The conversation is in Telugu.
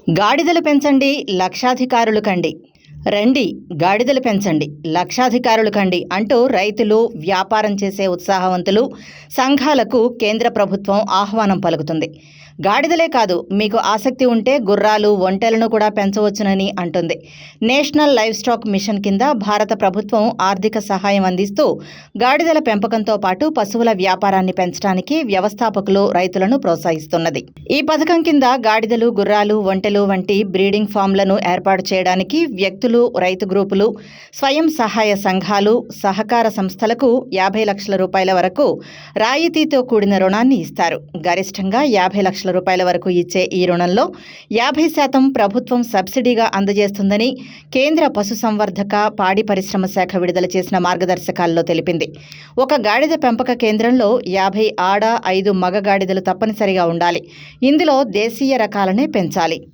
గాడిదలు పెంచండి లక్షాధికారులు కండి. రండి గాడిదలు పెంచండి లక్షాధికారులు కండి అంటూ రైతులు, వ్యాపారం చేసే ఉత్సాహవంతులు, సంఘాలకు కేంద్ర ప్రభుత్వం ఆహ్వానం పలుకుతుంది. గాడిదలే కాదు, మీకు ఆసక్తి ఉంటే గుర్రాలు, ఒంటెలను కూడా పెంచవచ్చునని అంటుంది. నేషనల్ లైవ్ స్టాక్ మిషన్ కింద భారత ప్రభుత్వం ఆర్థిక సహాయం అందిస్తూ గాడిదల పెంపకంతో పాటు పశువుల వ్యాపారాన్ని పెంచడానికి వ్యవస్థాపకులు, రైతులను ప్రోత్సహిస్తున్నది. ఈ పథకం కింద గాడిదలు, గుర్రాలు, ఒంటెలు వంటి బ్రీడింగ్ ఫామ్లను ఏర్పాటు చేయడానికి వ్యక్తులు, రైతు గ్రూపులు, స్వయం సహాయ సంఘాలు, సహకార సంస్థలకు 50 లక్షల రూపాయల వరకు రాయితీతో కూడిన రుణాన్ని ఇస్తారు. గరిష్టంగా 50 లక్షల రూపాయల వరకు ఇచ్చే ఈ రుణంలో 50% ప్రభుత్వం సబ్సిడీగా అందజేస్తుందని కేంద్ర పశుసంవర్ధక, పాడి పరిశ్రమ శాఖ విడుదల చేసిన మార్గదర్శకాల్లో తెలిపింది. ఒక గాడిద పెంపక కేంద్రంలో 50 ఆడ, 5 మగ గాడిదలు తప్పనిసరిగా ఉండాలి. ఇందులో దేశీయ రకాలనే పెంచాలి.